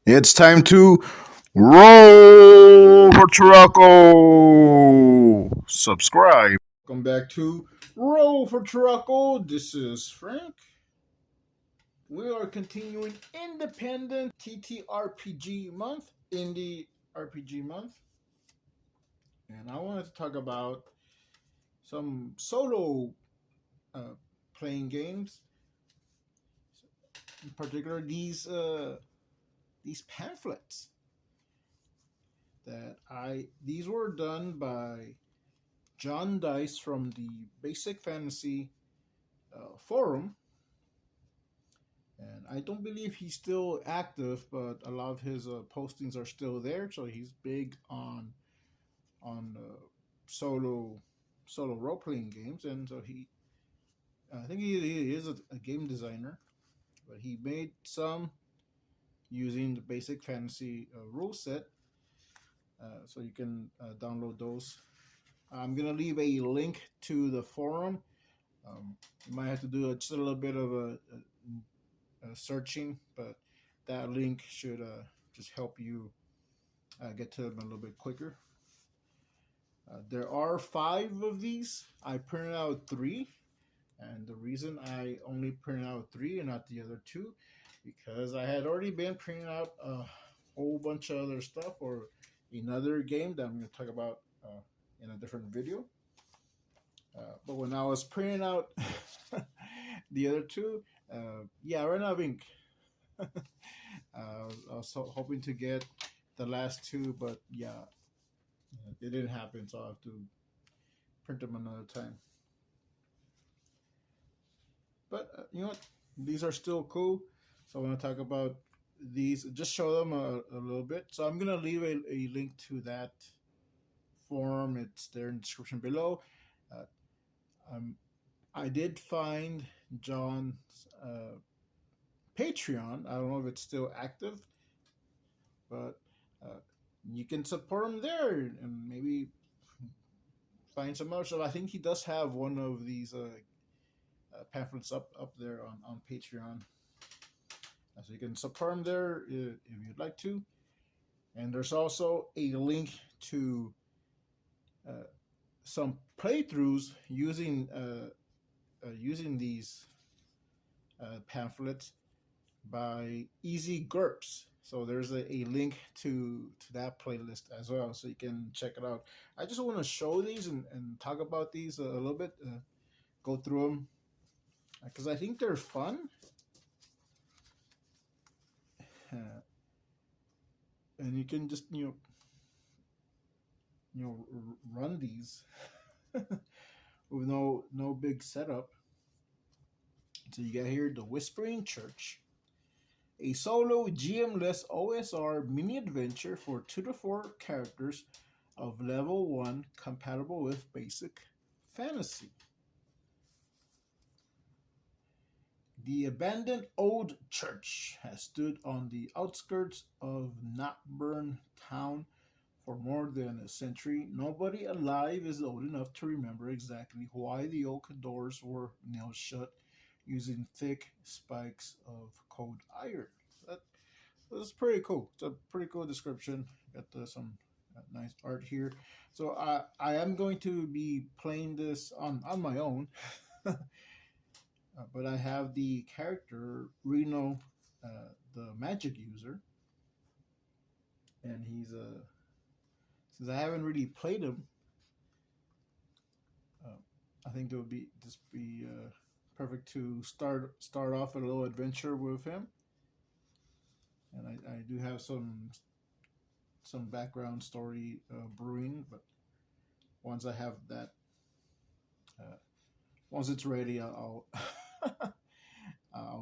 It's time to roll for Trucko. Subscribe. Welcome back to Roll for Trucko. This is Frank. We are continuing independent TTRPG month, Indie RPG month, and I wanted to talk about some solo uh, playing games. In particular, these pamphlets that I these were done by John Dice from the Basic Fantasy forum, and I don't believe he's still active, but a lot of his postings are still there. So he's big on solo role playing games, and so I think he is a game designer, but he made some using the Basic Fantasy rule set, so you can download those. I'm gonna leave a link to the forum. You might have to do just a little bit of a searching, but that link should just help you get to them a little bit quicker. There are 5 of these. I printed out 3, and the reason I only printed out 3 and not the other 2, because I had already been printing out a whole bunch of other stuff for another game that I'm going to talk about in a different video. But when I was printing out the other 2, I ran out of ink. I was hoping to get the last 2, but it didn't happen, so I have to print them another time. But you know what? These are still cool. So I want to talk about these, just show them a little bit. So I'm going to leave a link to that forum. It's there in the description below. Uh, I did find John's Patreon. I don't know if it's still active, but you can support him there and maybe find some other stuff. I think he does have one of these pamphlets up there on Patreon, so you can support him there if you'd like to. And there's also a link to some playthroughs using these pamphlets by Easy Gurps. So there's a link to that playlist as well, so you can check it out. I just want to show these and talk about these a little bit, go through them, because I think they're fun. And you can just run these with no big setup. So you got here the Whispering Church, a solo GM-less OSR mini adventure for 2 to 4 characters of level 1, compatible with Basic Fantasy. The abandoned old church has stood on the outskirts of Knotburn town for more than a century. Nobody alive is old enough to remember exactly why the oak doors were nailed shut using thick spikes of cold iron. That's pretty cool. It's a pretty cool description. Got some nice art here. So I am going to be playing this on my own. But I have the character Reno, the magic user, and he's since I haven't really played him, I think it would be perfect to start off a little adventure with him. And I do have some background story brewing, but once I have that, uh, once it's ready, I'll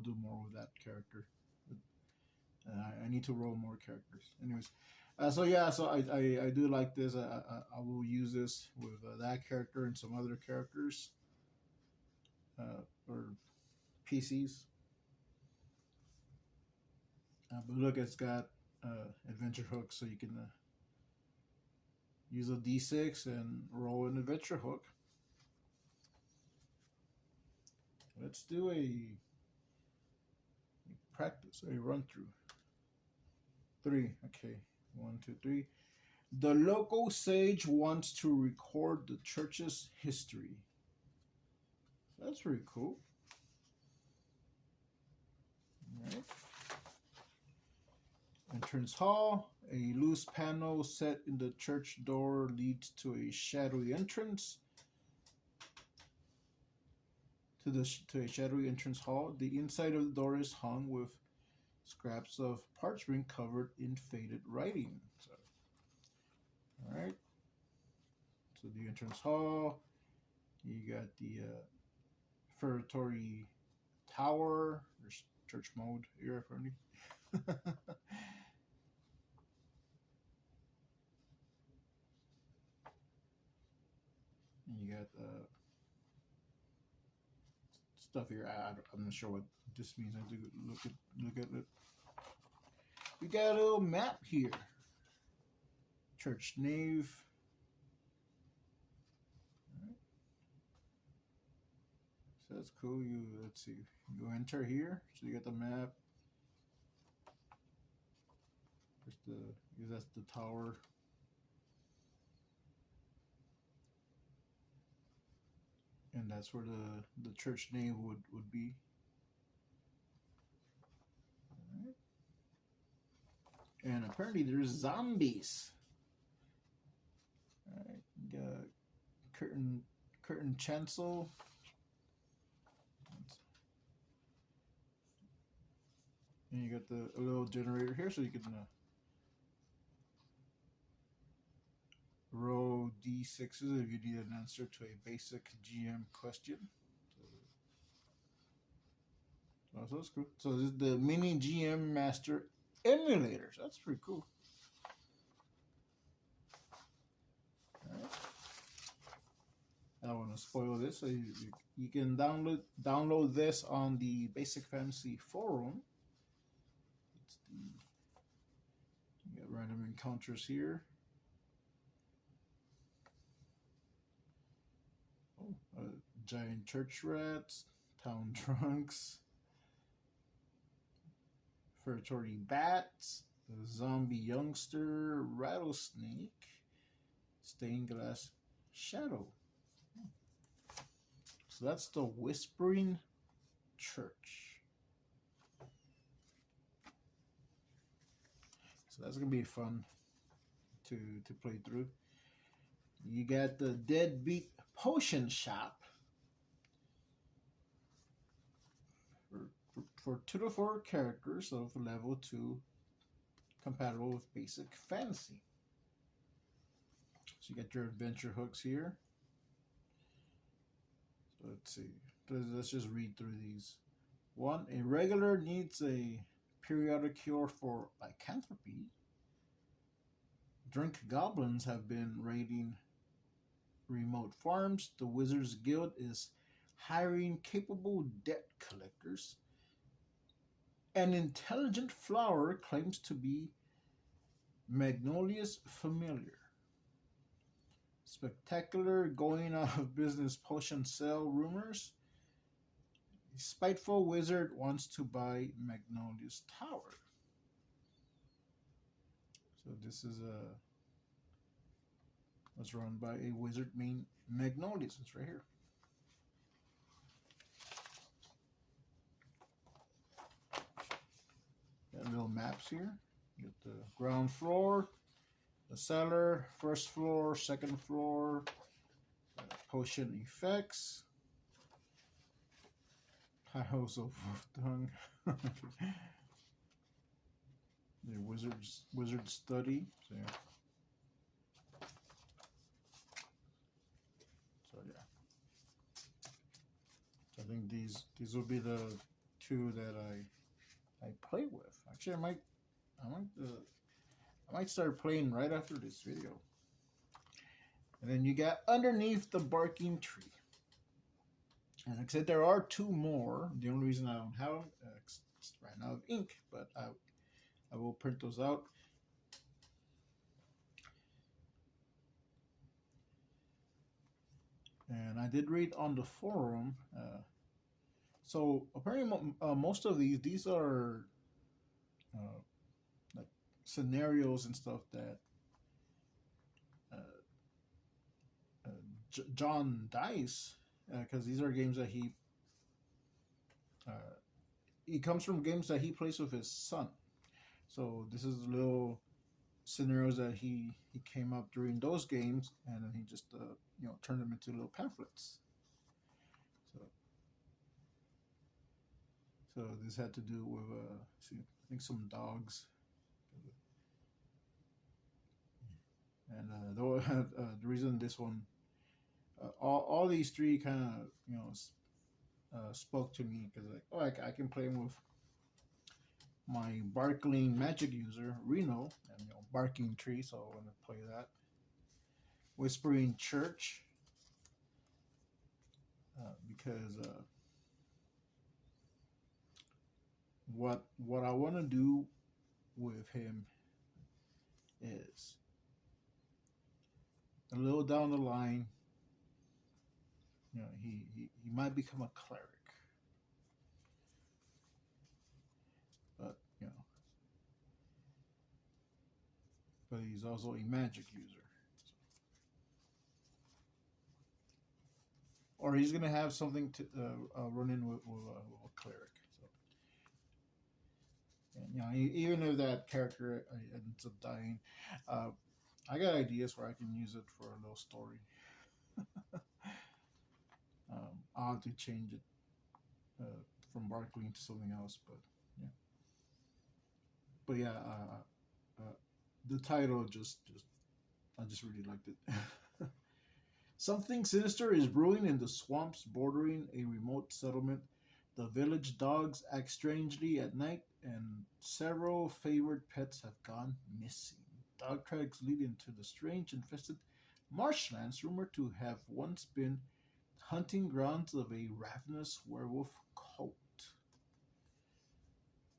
do more with that character. I need to roll more characters. Anyways, so I do like this. I will use this with that character and some other characters or PCs. But look, it's got adventure hooks, so you can use a D6 and roll an adventure hook. Let's do a practice, a run through. Three. Okay. One, two, three. The local sage wants to record the church's history. That's pretty cool. All right. Entrance hall. A loose panel set in the church door leads to a shadowy entrance. To a shadowy entrance hall. The inside of the door is hung with scraps of parchment covered in faded writing. So, all right. So the entrance hall. You got the feretory tower. There's church mode here, apparently. You got stuff here. I'm not sure what this means. I have to look at it. We got a little map here. Church nave. Right. So that's cool. Let's see. You enter here. So you got the map. That's the tower. And that's where the church nave would be. Right. And apparently there's zombies. All right, curtain chancel. And you got a little generator here, so you can roll d6s if you need an answer to a basic GM question. So that's cool. So this is the mini GM Master emulators. That's pretty cool. All right. I don't want to spoil this, so you can download this on the Basic Fantasy forum. You got random encounters here. Oh, giant church rats, town drunks, feretory bats, the zombie youngster, rattlesnake, stained glass shadow. So that's the Whispering Church. So that's gonna be fun to play through. You got the Deadbeat Potion Shop for 2 to 4 characters of level 2 compatible with Basic Fantasy. So you got your adventure hooks here. So let's see. Let's just read through these. 1. A regular needs a periodic cure for lycanthropy. Drink goblins have been raiding remote farms. The Wizards Guild is hiring capable debt collectors. An intelligent flower claims to be Magnolia's familiar. Spectacular going out of business potion sale rumors. A spiteful wizard wants to buy Magnolia's tower. So this is was run by a wizard named Magnolia's. It's right here. Got little maps here. You get the ground floor, the cellar, first floor, second floor, potion effects, piles of wolf tongue, the wizard study. So yeah. So I think these will be the 2 that I play with. Actually, I might start playing right after this video. And then you got Underneath the Barking Tree. And like I said, there are 2 more. The only reason I don't have them is ran out of ink, but I will print those out. And I did read on the forum. So apparently, most of these are like scenarios and stuff that uh, John Dice, because these are games that uh, he comes from games that he plays with his son. So this is little scenarios that he came up during those games, and then he just turned them into little pamphlets. So so this had to do with see, I think some dogs, and the reason this one, all these three kind of spoke to me because like, oh, I can play them with my barking magic user Reno, and barking tree, so I'm gonna play that. Whispering church, because what I want to do with him is a little down the line, he might become a cleric, but but he's also a magic user, or he's gonna have something to run in with a cleric. So, and, even if that character ends up dying, uh, I got ideas where I can use it for a little story. I'll have to change it from Barkley to something else, but yeah, the title I just really liked it. Something sinister is brewing in the swamps bordering a remote settlement. The village dogs act strangely at night, and several favored pets have gone missing. Dog tracks lead into the strange infested marshlands rumored to have once been hunting grounds of a ravenous werewolf cult.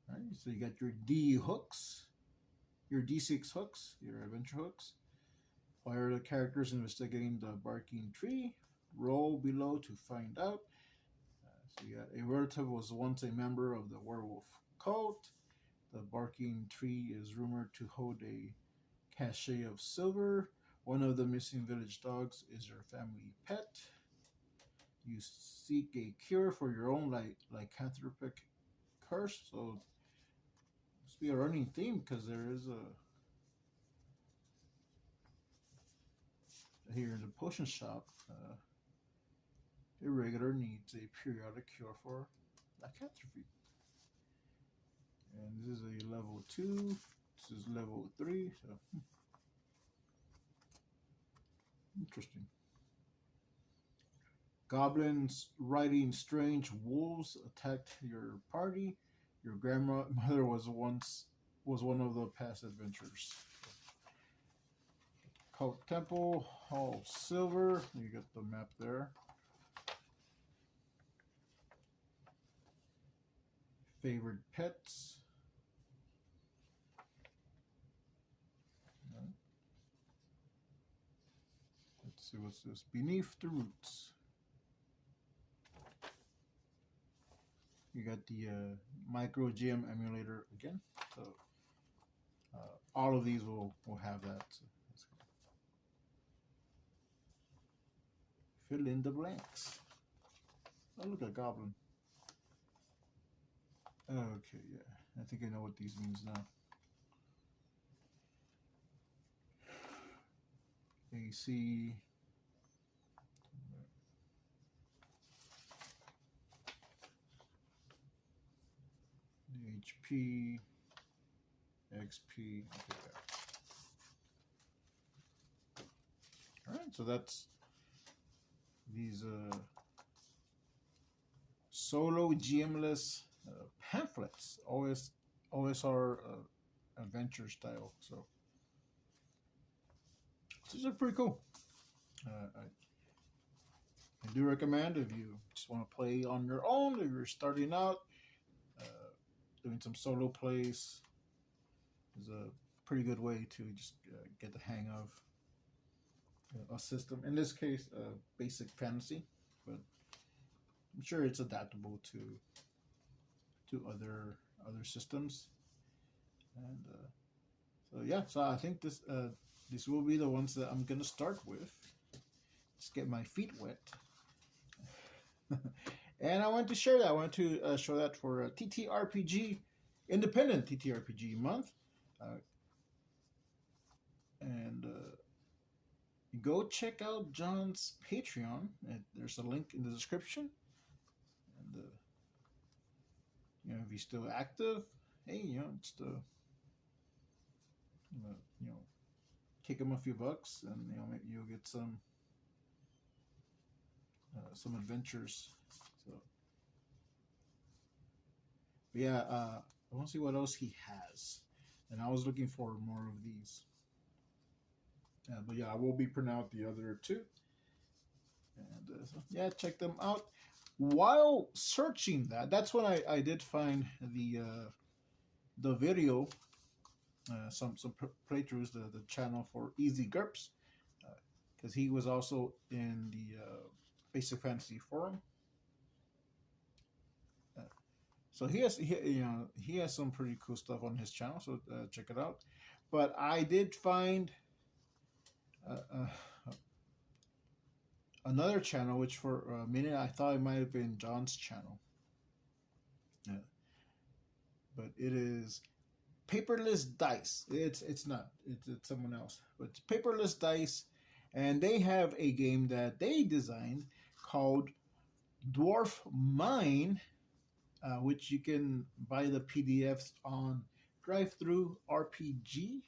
All right, so you got your D hooks, your D6 hooks, your adventure hooks. While the characters investigating the barking tree, roll below to find out. So you got a relative was once a member of the werewolf cult. The barking tree is rumored to hold a cachet of silver. One of the missing village dogs is your family pet. You seek a cure for your own lycanthropic curse. So it must be a running theme because there is a here in the potion shop. A regular needs a periodic cure for lycanthropy. And this is a level 2. This is level 3. So interesting. Goblins riding strange wolves attacked your party. Your grandmother was one of the past adventurers. Cult Temple, Hall Silver. You get the map there. Favorite pets. Let's see what's this. Beneath the Roots. You got the micro GM emulator again. So all of these will have that. So fill in the blanks. Oh, look at Goblin. Okay, yeah. I think I know what these means now. AC. HP. XP. Okay, all right, so that's these solo GMless pamphlets, OSR adventure style. So these are pretty cool. I do recommend if you just want to play on your own, if you're starting out, doing some solo plays is a pretty good way to just get the hang of a system. In this case, basic fantasy, but I'm sure it's adaptable to other systems. And yeah, so I think this will be the ones that I'm gonna start with. Just get my feet wet. And I want to share that. I want to show that for TTRPG, Independent TTRPG month. Uh, and go check out John's Patreon. There's a link in the description. And if he's still active, hey, it's the you know, kick him a few bucks, and maybe you'll get some adventures. So, but yeah, I want to see what else he has, and I was looking for more of these. But yeah, I will be printing out the other two, and so, yeah, check them out. While searching that's when I did find the video, some playthroughs, the channel for Easy Gurps, because he was also in the Basic Fantasy forum. So he has some pretty cool stuff on his channel. So check it out. But I did find another channel, which for a minute I thought it might have been John's channel. But it is Paperless Dice. It's not. It's someone else. But it's Paperless Dice, and they have a game that they designed called Dwarf Mine, which you can buy the PDFs on Drive-Thru RPG.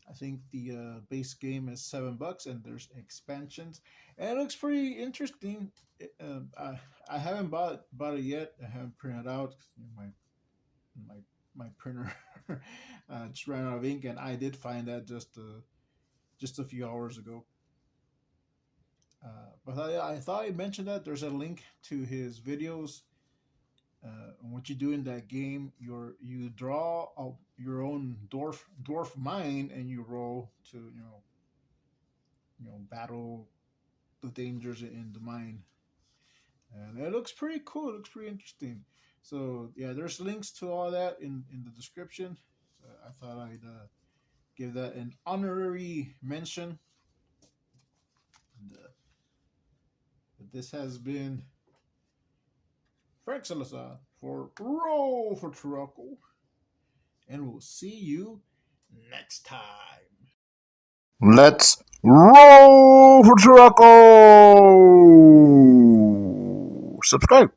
I think the base game is $7, and there's expansions, and it looks pretty interesting. I haven't bought it yet. I haven't printed it out. My printer just ran out of ink, and I did find that just a few hours ago. But I thought I mentioned that there's a link to his videos. What you do in that game, you draw your own dwarf mine, and you roll to battle the dangers in the mine, and it looks pretty cool. It looks pretty interesting. So yeah, there's links to all that in the description. So I thought I'd give that an honorary mention. And, this has been Frank Salazar for Roll for Truckle, and we'll see you next time. Let's roll for Truckle! Subscribe.